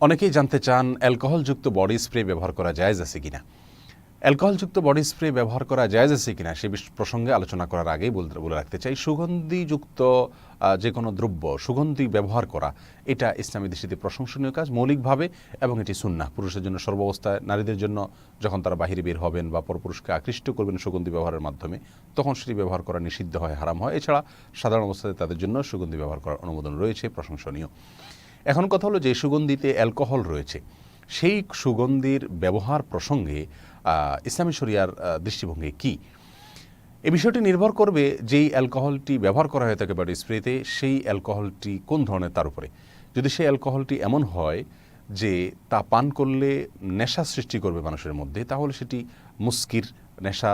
অনেকেই জানতে চান অ্যালকোহলযুক্ত বডি স্প্রে ব্যবহার করা জায়েজ আছে কিনা। অ্যালকোহলযুক্ত বডি স্প্রে ব্যবহার করা জায়েজ আছে কিনা সে প্রসঙ্গে আলোচনা করার আগেই বলে রাখতে চাই, সুগন্ধিযুক্ত যে কোনো দ্রব্য সুগন্ধি ব্যবহার করা এটা ইসলামী দৃষ্টিতে প্রশংসনীয় কাজ মৌলিকভাবে, এবং এটি সুন্নাহ। পুরুষের জন্য সর্বাবস্থায়, নারীদের জন্য যখন তারা বাহিরে বের হবেন বা পরপুরুষকে আকৃষ্ট করবেন সুগন্ধি ব্যবহারের মাধ্যমে, তখন সেটি ব্যবহার করা নিষিদ্ধ হয়, হারাম হয়। এছাড়া সাধারণ অবস্থায় তাদের জন্য সুগন্ধি ব্যবহার করার অনুমোদন রয়েছে, প্রশংসনীয়। এখন কথা হলো, যে সুগন্ধিতে অ্যালকোহল রয়েছে সেই সুগন্ধির ব্যবহার প্রসঙ্গে ইসলামী শরিয়ার দৃষ্টিভঙ্গি কী, এই বিষয়টি নির্ভর করবে যেই অ্যালকোহলটি ব্যবহার করা হয়ে থাকে বডি স্প্রেতে সেই অ্যালকোহলটি কোন ধরনের তার উপরে। যদি সেই অ্যালকোহলটি এমন হয় যে তা পান করলে নেশা সৃষ্টি করবে মানুষের মধ্যে, তাহলে সেটি মুস্কির, নেশা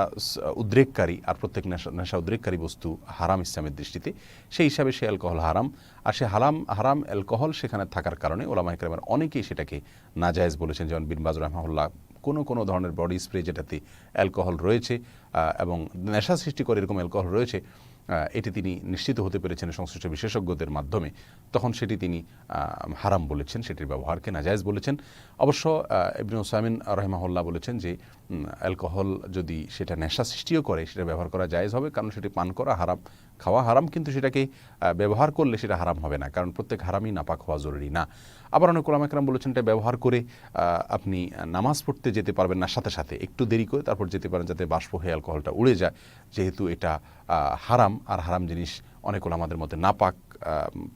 উদ্রেককারী, আর প্রত্যেক নেশা উদ্রেককারী বস্তু হারাম ইসলামের দৃষ্টিতে। সেই হিসাবে সে অ্যালকোহল হারাম, আর সে হারাম অ্যালকোহল সেখানে থাকার কারণে ওলামায়ে কেরামের অনেকেই সেটাকে নাজায়েজ বলেছেন। যেমন বিন বাজ রাহমাহুল্লাহ কোনো ধরনের বডি স্প্রে যেটাতে অ্যালকোহল রয়েছে এবং নেশা সৃষ্টি করে এরকম অ্যালকোহল রয়েছে, এটি তিনি নিশ্চিত হতে পেরেছেন সংশ্লিষ্ট বিশেষজ্ঞদের মাধ্যমে, তখন সেটি তিনি হারাম বলেছেন, সেটির ব্যবহারকে নাজায়েজ বলেছেন। অবশ্য ইবনে উসাইমিন রাহিমাহুল্লাহ বলেছেন যে অ্যালকোহল যদি সেটা নেশা সৃষ্টিও করে সেটা ব্যবহার করা জায়েজ হবে, কারণ সেটি পান করা হারাম, খাওয়া হারাম, কিন্তু সেটাকে ব্যবহার করলে সেটা হারাম হবে না, কারণ প্রত্যেক হারামই নাপাক হওয়া জরুরি না। আবার অনেক ওলামা কেরাম বলেছেন এটা ব্যবহার করে আপনি নামাজ পড়তে যেতে পারবেন না, সাথে সাথে একটু দেরি করে তারপর যেতে পারেন, যাতে বাষ্প হয়ে অ্যালকোহলটা উড়ে যায়, যেহেতু এটা হারাম, আর হারাম জিনিস অনেক ওলামাদের মধ্যে নাপাক,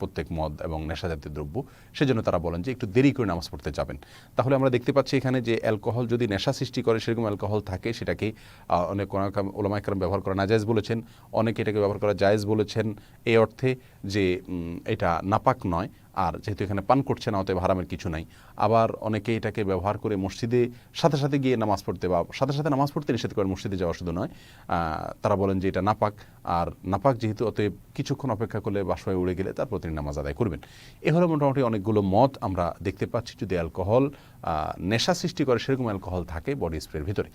প্রত্যেক মদ এবং নেশাজাতীয় দ্রব্য, সেজন্য তারা বলেন যে একটু দেরি করে নামাজ পড়তে যাবেন। তাহলে আমরা দেখতে পাচ্ছি এখানে যে অ্যালকোহল যদি নেশা সৃষ্টি করে, সেরকম অ্যালকোহল থাকে, সেটাকে অনেক ওলামায়ে কেরাম ব্যবহার করা নাজায়েজ বলেছেন, অনেকে এটাকে ব্যবহার করা জায়েজ বলেছেন, এই অর্থে যে এটা নাপাক নয়, আর যেহেতু এখানে পান করছে না অতএব হারামের কিছু নাই। আবার অনেকে এটাকে ব্যবহার করে মসজিদে সাথে সাথে গিয়ে নামাজ পড়তে, বা সাথে সাথে নামাজ পড়তে নিষেধ করেন, মসজিদে যাওয়া শুধু নয়, তারা বলেন যে এটা নাপাক, আর নাপাক যেহেতু অতএব কিছুক্ষণ অপেক্ষা করলে বাষ্পায় উড়ে গেলে তারপর তিনি নামাজ আদায় করবেন। এ হলো মোটামুটি অনেকগুলো মত আমরা দেখতে পাচ্ছি যদি অ্যালকোহল নেশা সৃষ্টি করে সেরকম অ্যালকোহল থাকে বডি স্প্রের ভিতরে।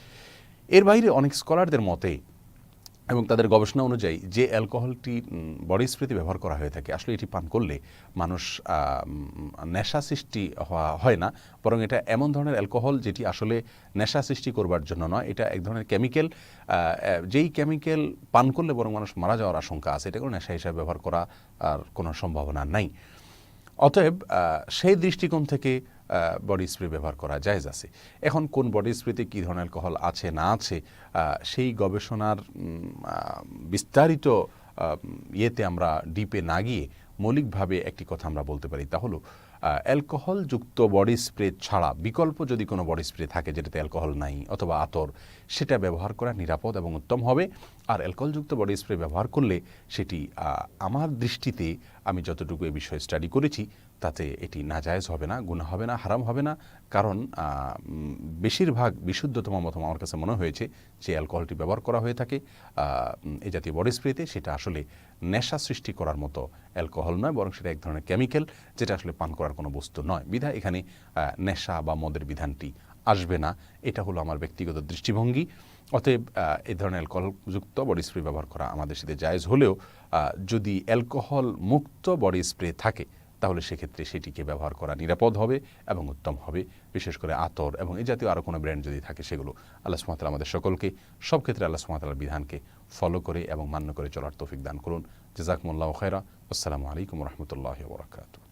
এর বাইরে অনেক স্কলারদের মতে এবং তাদের গবেষণা অনুযায়ী যে অ্যালকোহলটি বডি স্প্রেতে ব্যবহার করা হয়ে থাকে, আসলে এটি পান করলে মানুষ নেশা সৃষ্টি হয় না, বরং এটা এমন ধরনের অ্যালকোহল যেটি আসলে নেশা সৃষ্টি করবার জন্য নয়, এটা এক ধরনের কেমিক্যাল, যেই কেমিক্যাল পান করলে বরং মানুষ মারা যাওয়ার আশঙ্কা আছে, এটা কোনো নেশা হিসাবে ব্যবহার করা আর কোনো সম্ভাবনা নাই। অতএব সেই দৃষ্টিকোণ থেকে বডি স্প্রে ব্যবহার করা জায়েজ আছে। এখন কোন বডি স্প্রেতে কী ধরনের অ্যালকোহল আছে না আছে, সেই গবেষণার বিস্তারিত ইয়েতে আমরা ডিপে না গিয়ে মৌলিকভাবে একটি কথা আমরা বলতে পারি, তা হলো অ্যালকোহলযুক্ত বডি স্প্রে ছাড়া বিকল্প যদি কোনো বডি স্প্রে থাকে যেটাতে অ্যালকোহল নাই অথবা আতর, সেটা ব্যবহার করা নিরাপদ এবং উত্তম হবে। আর অ্যালকোহলযুক্ত বডি স্প্রে ব্যবহার করলে সেটি আমার দৃষ্টিতে, আমি যতটুকু এ বিষয়ে স্টাডি করেছি, তাতে এটি নাজায়েজ হবে না, গুনাহ হবে না, হারাম হবে না। কারণ বেশিরভাগ বিশুদ্ধতম মত আমার কাছে মনে হয়েছে যে অ্যালকোহলটি ব্যবহার করা হয়ে থাকে এই জাতীয় বডি স্প্রেতে, সেটা আসলে নেশা সৃষ্টি করার মতো অ্যালকোহল নয়, বরং সেটা এক ধরনের কেমিক্যাল যেটা আসলে পান করার কোনো বস্তু নয়। বিধায় এখানে নেশা বা মদের বিধানটি আসবে না, এটা হলো আমার ব্যক্তিগত দৃষ্টিভঙ্গি। অতএব এই ধরনের অ্যালকোহলযুক্ত বডি স্প্রে ব্যবহার করা আমাদের সাথে জায়েজ হলেও যদি অ্যালকোহল মুক্ত বডি স্প্রে থাকে, তাহলে সেক্ষেত্রে সেটিকে ব্যবহার করা নিরাপদ হবে এবং উত্তম হবে। বিশেষ করে আতর এবং এই জাতীয় আরও কোনো ব্র্যান্ড যদি থাকে সেগুলো। আল্লাহ সুবহানাহু ওয়া তাআলা আমাদের সকলকে সব ক্ষেত্রে আল্লাহ সুবহানাহু ওয়া তাআলার বিধানকে ফলো করে এবং মান্য করে চলার তৌফিক দান করুন। জাযাকুমুল্লাহু খায়রা। আসসালামু আলাইকুম ওয়া রাহমাতুল্লাহি ওয়া বারাকাতুহু।